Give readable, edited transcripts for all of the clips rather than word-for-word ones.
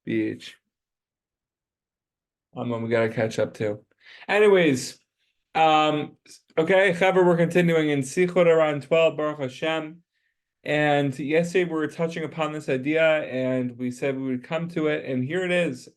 BH. We gotta catch up too. Anyways, okay, Chaver, we're continuing in Sichot around 12, Baruch Hashem. And yesterday we were touching upon this idea and we said we would come to it, and here it is,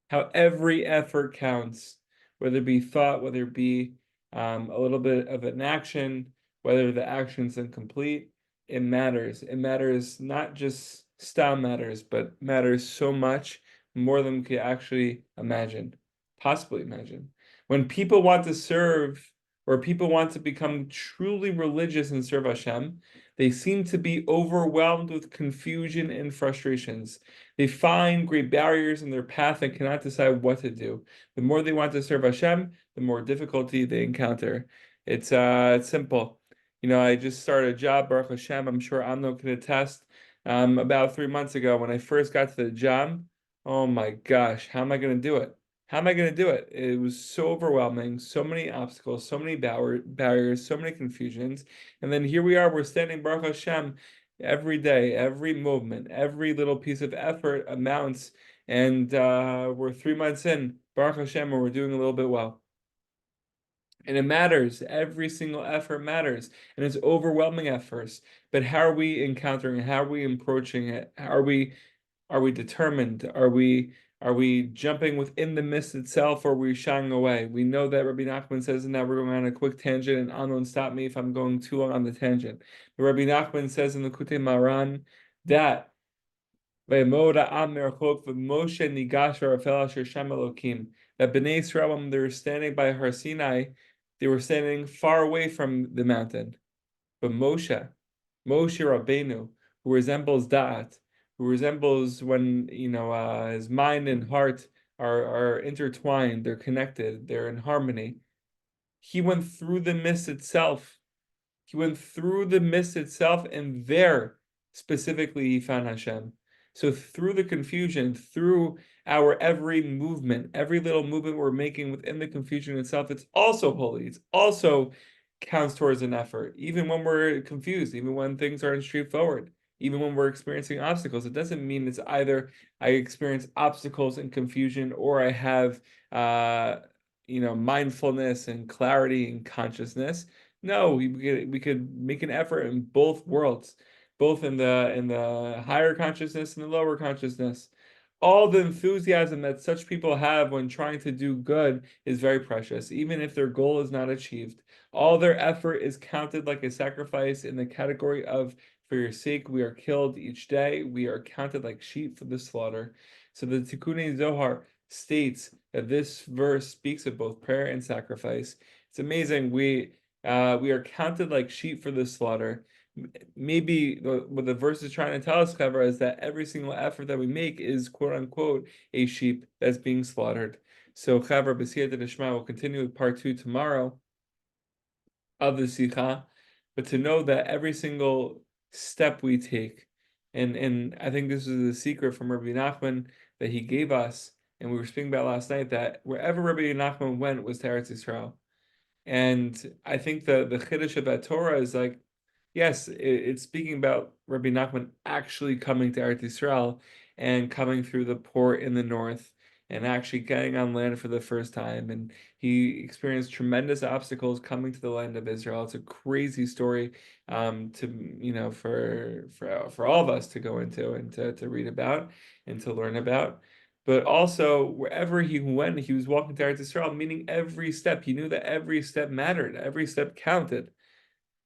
how every effort counts, whether it be thought, whether it be a little bit of an action, whether the action's incomplete, it matters. It matters, not just style matters, but matters so much more than we could actually imagine, possibly imagine. When people want to serve or people want to become truly religious and serve Hashem, they seem to be overwhelmed with confusion and frustrations. They find great barriers in their path and cannot decide what to do. The more they want to serve Hashem, the more difficulty they encounter. It's simple. I just started a job, Baruch Hashem. I'm sure Amno can attest. About 3 months ago, when I first got to the job, oh my gosh, how am I going to do it? How am I going to do it? It was so overwhelming, so many obstacles, so many barriers, so many confusions. And then here we are, we're standing, Baruch Hashem, every day, every movement, every little piece of effort amounts. And we're 3 months in, Baruch Hashem, and we're doing a little bit well. And it matters. Every single effort matters. And it's overwhelming at first. But how are we encountering it? How are we approaching it? Are we determined? Are we jumping within the mist itself, or are we shying away? We know that Rabbi Nachman says, and now we're going on a quick tangent, and Anon, stop me if I'm going too long on the tangent. But Rabbi Nachman says in the Kutei Maran that that Bnei Israel, when they were standing by Har Sinai, they were standing far away from the mountain. But Moshe Rabbeinu, who resembles Da'at, who resembles when his mind and heart are intertwined, they're connected, they're in harmony. He went through the mist itself. He went through the mist itself, and there specifically he found Hashem. So through the confusion, through our every movement, every little movement we're making within the confusion itself, it's also holy. It's also counts towards an effort. Even when we're confused, even when things aren't straightforward, even when we're experiencing obstacles, it doesn't mean it's either I experience obstacles and confusion or I have mindfulness and clarity and consciousness. No, we could make an effort in both worlds, both in the higher consciousness and the lower consciousness. All the enthusiasm that such people have when trying to do good is very precious, even if their goal is not achieved. All their effort is counted like a sacrifice in the category of, for your sake, we are killed each day. We are counted like sheep for the slaughter. So the Tikkunei Zohar states that this verse speaks of both prayer and sacrifice. It's amazing. We are counted like sheep for the slaughter. Maybe what the verse is trying to tell us, Clever, is that every single effort that we make is quote unquote a sheep that's being slaughtered. So Clever, B'siyata Deshma will continue with part 2 tomorrow of the Sikha, but to know that every single step we take, and I think this is the secret from Rabbi Nachman that he gave us, and we were speaking about last night, that wherever Rabbi Nachman went was to Eretz Yisrael. And I think the Chiddush of that Torah is like, yes, it's speaking about Rabbi Nachman actually coming to Eretz Yisrael and coming through the port in the north and actually getting on land for the first time. And he experienced tremendous obstacles coming to the land of Israel. It's a crazy story for all of us to go into and to read about and to learn about. But also, wherever he went, he was walking to Eretz Yisrael, meaning every step. He knew that every step mattered, every step counted.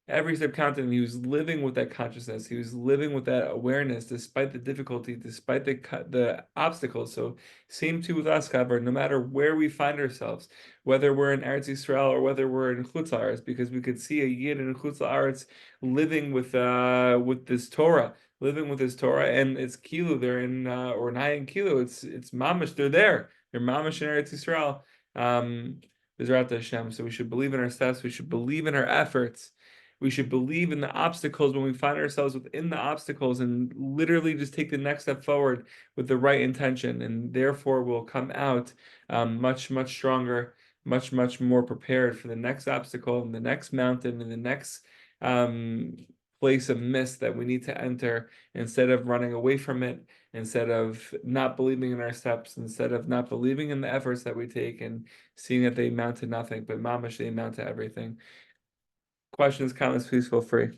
Every step counted, and he was living with that consciousness. He was living with that awareness, despite the difficulty, despite the obstacles. So, same too with us, Chaver. No matter where we find ourselves, whether we're in Eretz Yisrael or whether we're in Chutz La'aretz, because we could see a Yid in Chutz La'aretz living with this Torah, living with his Torah, and it's Kilu. They're in or Nayan Kilu. It's Mamish. They're there. They're Mamish in Eretz Yisrael. Bezrat Hashem. So we should believe in our steps. We should believe in our efforts. We should believe in the obstacles when we find ourselves within the obstacles and literally just take the next step forward with the right intention. And therefore we'll come out much, much stronger, much, much more prepared for the next obstacle and the next mountain and the next place of mist that we need to enter, instead of running away from it instead of not believing in our steps, instead of not believing in the efforts that we take and seeing that they amount to nothing, but mamash, they amount to everything. Questions, comments, please feel free.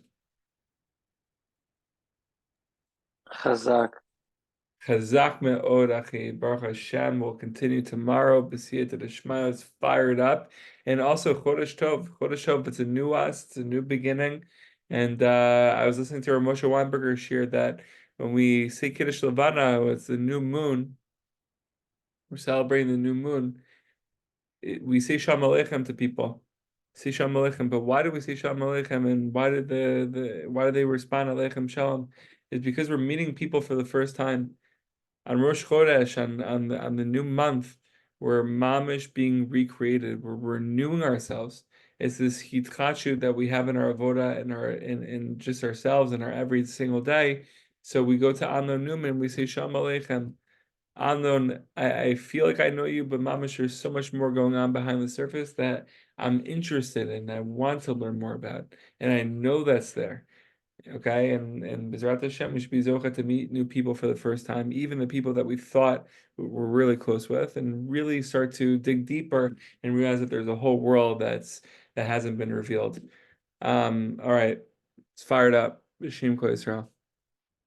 Chazak. Chazak me'od, achi. Baruch Hashem will continue tomorrow. B'siyata d'shmaya is fired up. And also Chodesh Tov. Chodesh Tov, it's a new us, it's a new beginning. And I was listening to our Moshe Weinberger share that when we say Kiddush Levana, it's the new moon. We're celebrating the new moon. We say Shalom Aleichem to people. Say Shalom Aleichem. But why do we say Shalom Aleichem? And why did why do they respond Aleichem Shalom? It's because we're meeting people for the first time. On Rosh Chodesh, on the new month, we're mamish being recreated. We're renewing ourselves. It's this hitchachut that we have in our avoda and in just ourselves in our every single day. So we go to Anon Newman, we say Shalom Aleichem. Anon, I feel like I know you, but mamish, there's so much more going on behind the surface that I'm interested in. I want to learn more about, and I know that's there. Okay, and B'ezrat Hashem, we should be zocha to meet new people for the first time, even the people that we thought we're really close with, and really start to dig deeper and realize that there's a whole world that hasn't been revealed. All right, it's fired up. B'Shem Kol Yisrael.